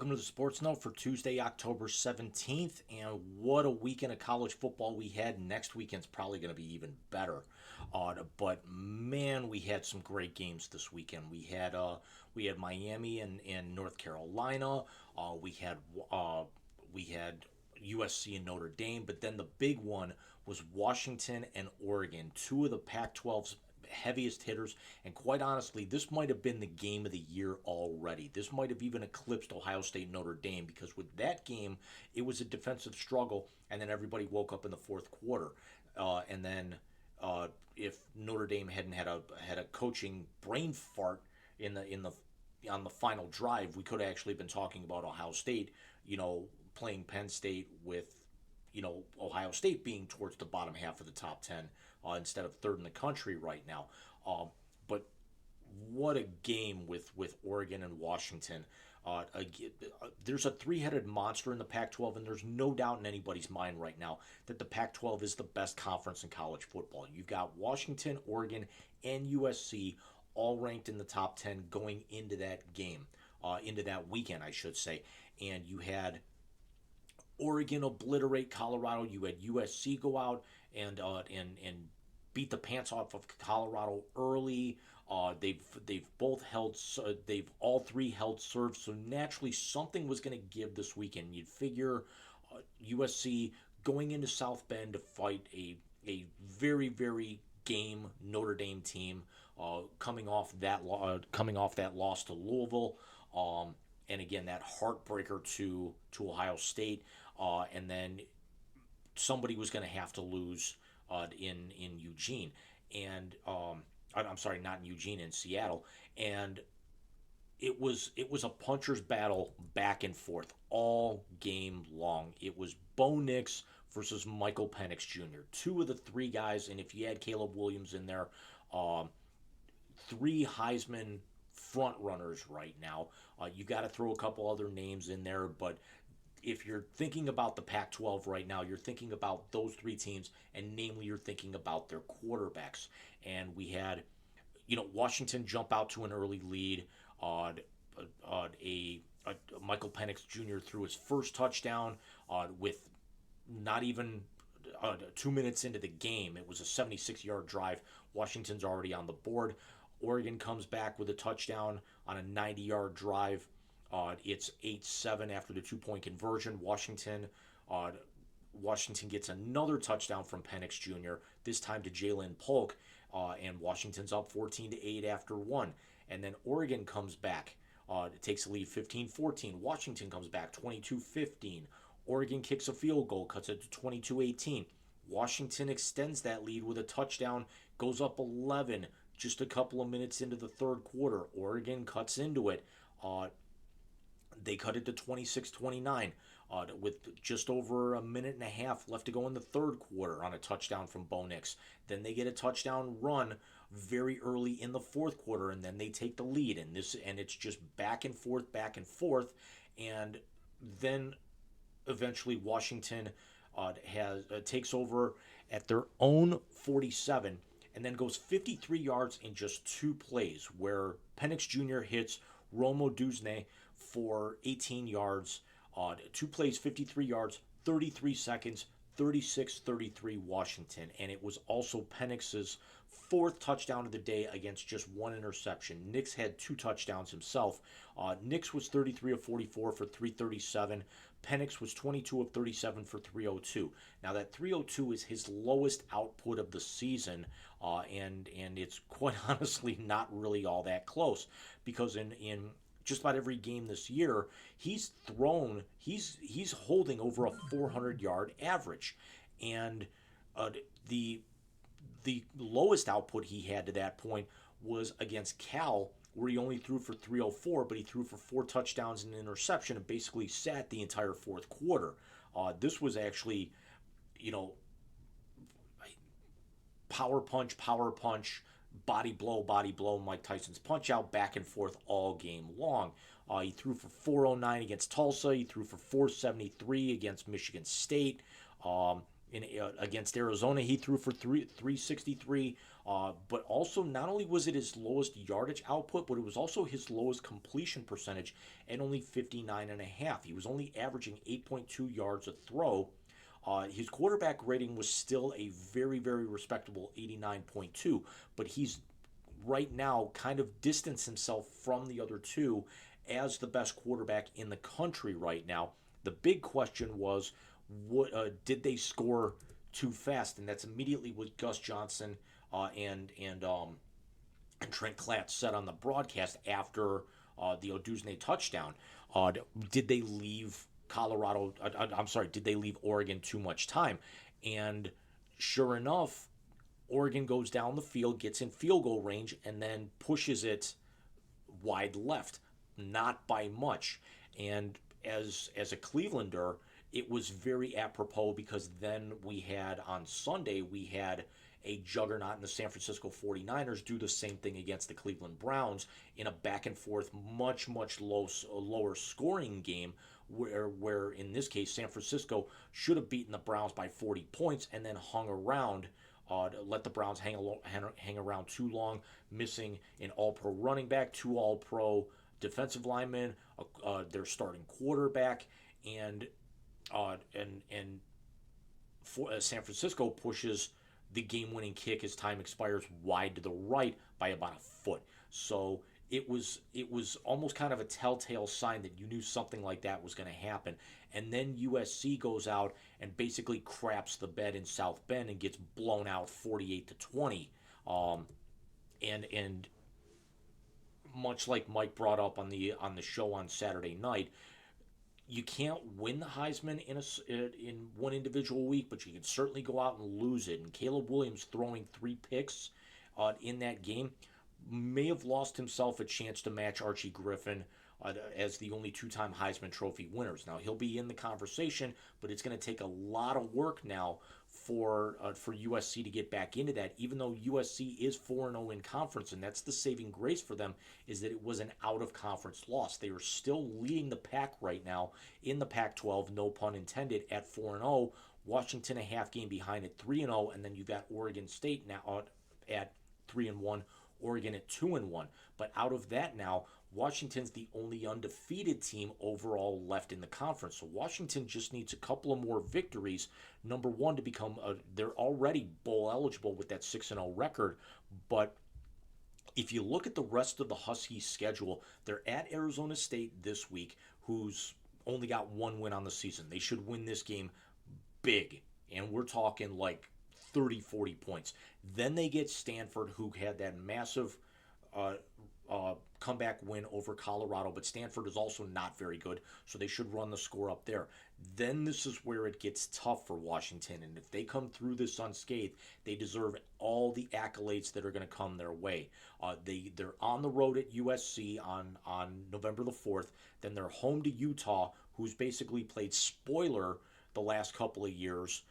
welcome to the Sports Note for Tuesday, October 17th. And what a weekend of college football we had. Next weekend's probably going to be even better. But man, we had some great games this weekend. We had Miami and North Carolina. We had USC and Notre Dame, but then the big one was Washington and Oregon, two of the Pac-12's heaviest hitters. And quite honestly, this might have been the game of the year already. This might have even eclipsed Ohio State and Notre Dame, because with that game, it was a defensive struggle, and then everybody woke up in the fourth quarter. And then if Notre Dame hadn't had a coaching brain fart in the on the final drive, we could have actually been talking about Ohio State, playing Penn State with, Ohio State being towards the bottom half of the top 10 instead of third in the country right now. But what a game with Oregon and Washington. There's a three-headed monster in the Pac-12, and there's no doubt in anybody's mind right now that the Pac-12 is the best conference in college football. You've got Washington, Oregon, and USC all ranked in the top 10 going into that game, into that weekend, I should say. And you had Oregon obliterate Colorado. You had USC go out and beat the pants off of Colorado early. They've all three held serve, so naturally something was going to give this weekend. You'd figure USC going into South Bend to fight a very very game Notre Dame team, coming off that loss to Louisville, and again that heartbreaker to Ohio State, and then somebody was going to have to lose in Eugene, and I'm sorry, not in Eugene, in Seattle, and it was a puncher's battle back and forth all game long. It was Bo Nix versus Michael Penix Jr., two of the three guys, and if you add Caleb Williams in there, three Heisman front runners right now. You got to throw a couple other names in there, but if you're thinking about the Pac-12 right now, you're thinking about those three teams, and namely, you're thinking about their quarterbacks. And we had, Washington jump out to an early lead. Michael Penix Jr. threw his first touchdown with not even 2 minutes into the game. It was a 76-yard drive. Washington's already on the board. Oregon comes back with a touchdown on a 90-yard drive. It's 8-7 after the two-point conversion. Washington gets another touchdown from Penix Jr., this time to Jalen Polk, and Washington's up 14-8 after one. And then Oregon comes back. It takes the lead 15-14. Washington comes back 22-15. Oregon kicks a field goal, cuts it to 22-18. Washington extends that lead with a touchdown, goes up 11 just a couple of minutes into the third quarter. Oregon cuts into it. They cut it to 26-29 with just over a minute and a half left to go in the third quarter on a touchdown from Bo Nix. Then they get a touchdown run very early in the fourth quarter, and then they take the lead. And it's just back and forth, and then eventually Washington takes over at their own 47, and then goes 53 yards in just two plays, where Penix Jr. hits Rome Oduzne for 18 yards. Two plays, 53 yards, 33 seconds, 36-33 Washington. And it was also Penix's fourth touchdown of the day against just one interception. Nix had two touchdowns himself. Nix was 33 of 44 for 337. Penix was 22 of 37 for 302. Now that 302 is his lowest output of the season, and it's quite honestly not really all that close, because in just about every game this year, he's holding over a 400-yard average, and the lowest output he had to that point was against Cal, where he only threw for 304, but he threw for four touchdowns and an interception and basically sat the entire fourth quarter. This was actually, power punch, body blow, Mike Tyson's punch out, back and forth all game long. He threw for 409 against Tulsa. He threw for 473 against Michigan State. Against Arizona, he threw for 363. But also, not only was it his lowest yardage output, but it was also his lowest completion percentage at only 59.5. He was only averaging 8.2 yards a throw. His quarterback rating was still a very, very respectable 89.2, but he's right now kind of distanced himself from the other two as the best quarterback in the country right now. The big question was, what did they score too fast? And that's immediately what Gus Johnson and Trent Klatt said on the broadcast after the Oduzne touchdown. Did they leave Colorado? I'm sorry. Did they leave Oregon too much time? And sure enough, Oregon goes down the field, gets in field goal range, and then pushes it wide left, not by much. And as a Clevelander, it was very apropos because then we had on Sunday we had a juggernaut in the San Francisco 49ers do the same thing against the Cleveland Browns in a back and forth much lower scoring game where in this case San Francisco should have beaten the Browns by 40 points and then hung around let the Browns hang around too long, missing an All-Pro running back, two All-Pro defensive linemen, their starting quarterback, and San Francisco pushes the game-winning kick as time expires wide to the right by about a foot. So it was almost kind of a telltale sign that you knew something like that was going to happen. And then USC goes out and basically craps the bed in South Bend and gets blown out 48-20. And much like Mike brought up on the show on Saturday night, you can't win the Heisman in one individual week, but you can certainly go out and lose it. And Caleb Williams throwing three picks in that game may have lost himself a chance to match Archie Griffin as the only two-time Heisman Trophy winners. Now he'll be in the conversation, but it's going to take a lot of work now for USC to get back into that. Even though USC is 4-0 in conference, and that's the saving grace for them, is that it was an out-of-conference loss. They are still leading the pack right now in the Pac-12, no pun intended, at 4-0. Washington a half game behind at 3-0, and then you got Oregon State now at 3-1. Oregon at 2-1. But out of that now, Washington's the only undefeated team overall left in the conference. So Washington just needs a couple of more victories. Number one, to become they're already bowl eligible with that 6-0 record. But if you look at the rest of the Huskies schedule, they're at Arizona State this week, who's only got one win on the season. They should win this game big. And we're talking like 30, 40 points. Then they get Stanford, who had that massive comeback win over Colorado, but Stanford is also not very good, so they should run the score up there. Then this is where it gets tough for Washington, and if they come through this unscathed, they deserve all the accolades that are going to come their way. They're on the road at USC on November the 4th. Then they're home to Utah, who's basically played spoiler the last couple of years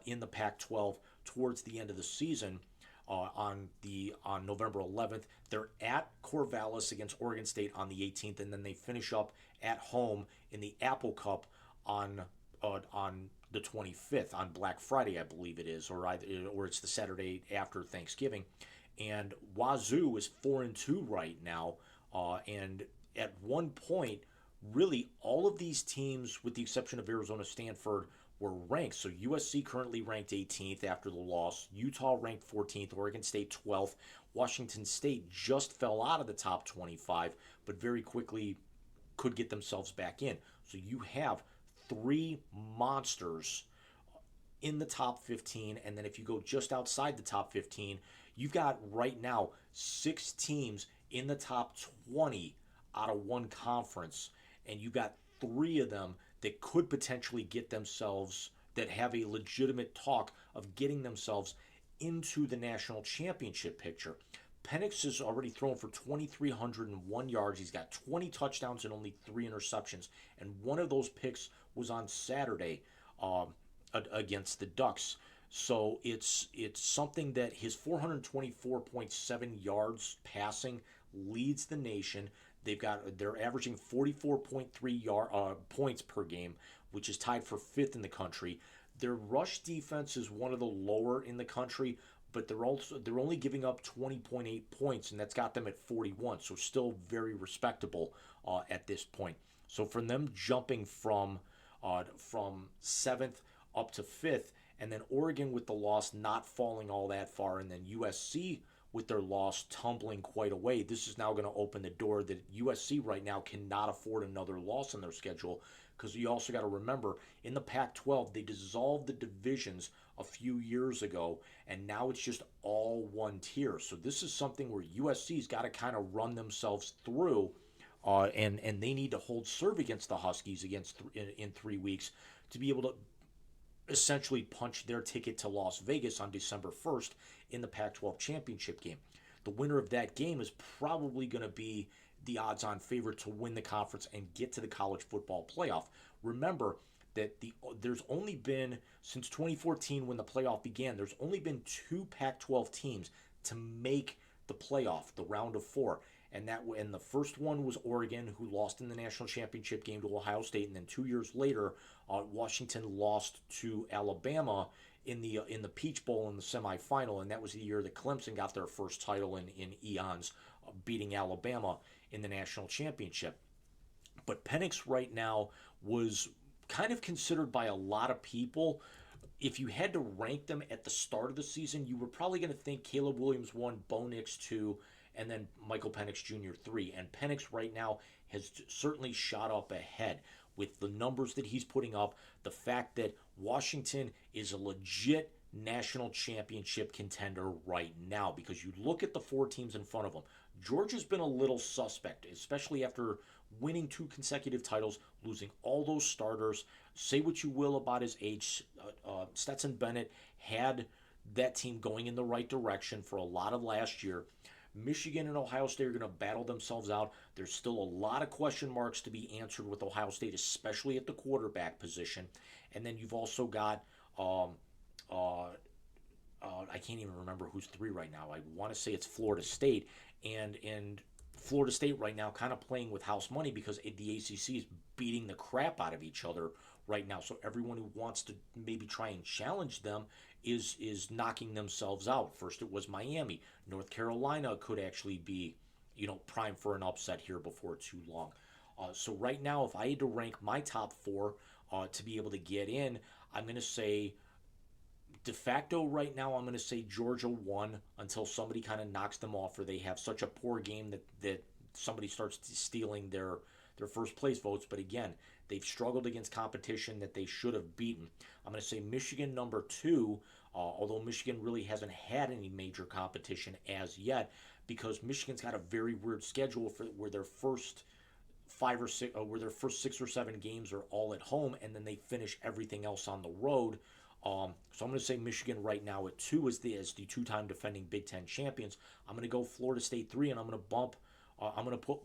in the Pac-12 towards the end of the season. On November 11th, they're at Corvallis against Oregon State on the 18th, and then they finish up at home in the Apple Cup on the 25th on Black Friday, I believe it is, or it's the Saturday after Thanksgiving. And Wazoo is 4-2 right now, and at one point, really all of these teams, with the exception of Arizona, Stanford, were ranked. So USC currently ranked 18th after the loss. Utah ranked 14th. Oregon State 12th. Washington State just fell out of the top 25, but very quickly could get themselves back in. So you have three monsters in the top 15, and then if you go just outside the top 15, you've got right now 6 teams in the top 20 out of one conference, and you've got 3 of them that could potentially get themselves, that have a legitimate talk of getting themselves into the national championship picture. Penix is already thrown for 2,301 yards. He's got 20 touchdowns and only 3 interceptions. And one of those picks was on Saturday against the Ducks. So it's something that his 424.7 yards passing leads the nation. They're averaging 44.3 points per game, which is tied for 5th in the country. Their rush defense is one of the lower in the country, but they're only giving up 20.8 points, and that's got them at 41. So still very respectable at this point. So for them jumping from seventh up to fifth, and then Oregon with the loss not falling all that far, and then USC with their loss tumbling quite away. This is now going to open the door that USC right now cannot afford another loss in their schedule, because you also got to remember in the Pac 12, they dissolved the divisions a few years ago, and now it's just all one tier. So this is something where USC's got to kind of run themselves through. And they need to hold serve against the Huskies in 3 weeks to be able to essentially punch their ticket to Las Vegas on December 1st in the Pac 12 championship game. The winner of that game is probably going to be the odds on favorite to win the conference and get to the college football playoff. Remember that there's only been, since 2014 when the playoff began, there's only been two Pac 12 teams to make the playoff, the round of four. And the first one was Oregon, who lost in the national championship game to Ohio State, and then 2 years later, Washington lost to Alabama in the Peach Bowl in the semifinal, and that was the year that Clemson got their first title in eons, beating Alabama in the national championship. But Penix right now was kind of considered by a lot of people. If you had to rank them at the start of the season, you were probably going to think Caleb Williams 1, Bo Nix 2, and then Michael Penix Jr. 3. And Penix right now has certainly shot up ahead with the numbers that he's putting up, the fact that Washington is a legit national championship contender right now, because you look at the four teams in front of them. Georgia's been a little suspect, especially after winning 2 consecutive titles, losing all those starters. Say what you will about his age, Stetson Bennett had that team going in the right direction for a lot of last year. Michigan and Ohio State are going to battle themselves out. There's still a lot of question marks to be answered with Ohio State, especially at the quarterback position. And then you've also got, I can't even remember who's 3 right now. I want to say it's Florida State. And Florida State right now kind of playing with house money, because the ACC is beating the crap out of each other right now. So everyone who wants to maybe try and challenge them is knocking themselves out. First it was Miami. North Carolina could actually be, prime for an upset here before too long. So right now, if I had to rank my top 4 to be able to get in, I'm going to say de facto right now, I'm going to say Georgia 1 until somebody kind of knocks them off, or they have such a poor game that somebody starts stealing their first place votes. But again, they've struggled against competition that they should have beaten. I'm going to say Michigan number 2, although Michigan really hasn't had any major competition as yet, because Michigan's got a very weird schedule where their first 6 or 7 games are all at home, and then they finish everything else on the road. So I'm going to say Michigan right now at 2 as the 2-time defending Big Ten champions. I'm going to go Florida State 3, and I'm going to put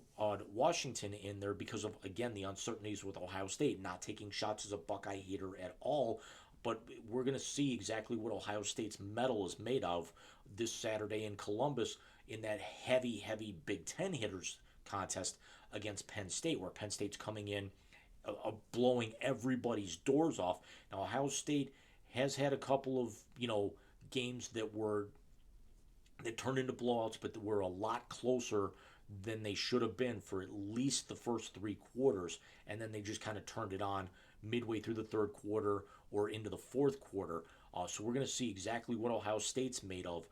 Washington in there because of, again, the uncertainties with Ohio State, not taking shots as a Buckeye hater at all. But we're going to see exactly what Ohio State's mettle is made of this Saturday in Columbus in that heavy, heavy Big Ten hitters contest against Penn State, where Penn State's coming in blowing everybody's doors off. Now, Ohio State has had a couple of, games that turned into blowouts, but that were a lot closer than they should have been for at least the first 3 quarters, and then they just kind of turned it on midway through the third quarter or into the fourth quarter. So we're going to see exactly what Ohio State's made of,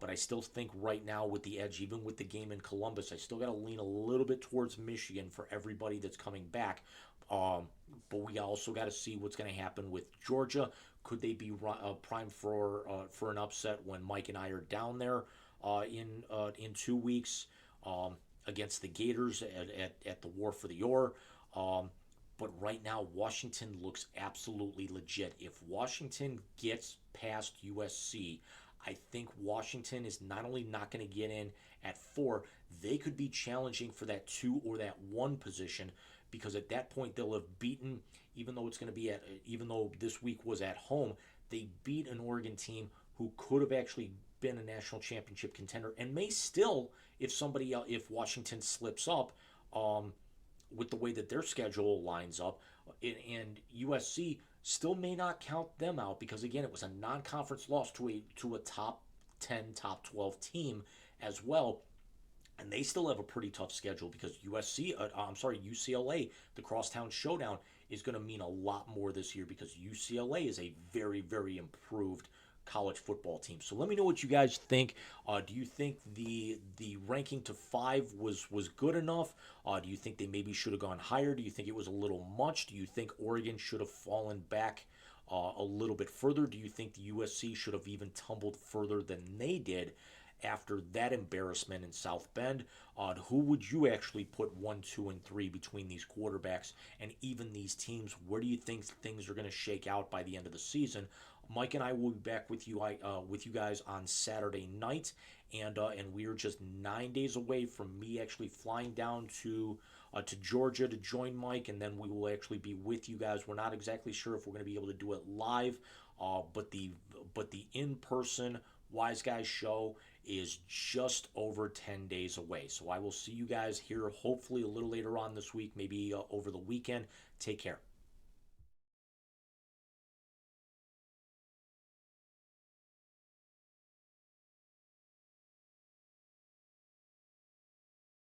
but I still think right now with the edge, even with the game in Columbus, I still got to lean a little bit towards Michigan for everybody that's coming back. But we also got to see what's going to happen with Georgia. Could they be primed for an upset when Mike and I are down there in 2 weeks against the Gators at the War for the Ore? But right now, Washington looks absolutely legit. If Washington gets past USC, I think Washington is not only not going to get in at 4, they could be challenging for that 2 or that 1 position, because at that point they'll have beaten, even though this week was at home, they beat an Oregon team who could have actually been a national championship contender, and may still, if Washington slips up with the way that their schedule lines up. And USC, still may not count them out because again, it was a non-conference loss to a top 10, top 12 team as well. And they still have a pretty tough schedule because UCLA, the Crosstown Showdown, is going to mean a lot more this year because UCLA is a very, very improved college football team. So let me know what you guys think. Do you think the ranking to 5 was good enough? Do you think they maybe should have gone higher? Do you think it was a little much? Do you think Oregon should have fallen back a little bit further? Do you think the USC should have even tumbled further than they did after that embarrassment in South Bend? Who would you actually put 1, 2, and 3 between these quarterbacks and even these teams? Where do you think things are going to shake out by the end of the season? Mike and I will be back with you guys on Saturday night, and we are just 9 days away from me actually flying down to Georgia to join Mike, and then we will actually be with you guys. We're not exactly sure if we're going to be able to do it live, but the in person Wise Guys show is just over 10 days away. So I will see you guys here hopefully a little later on this week, maybe over the weekend. Take care.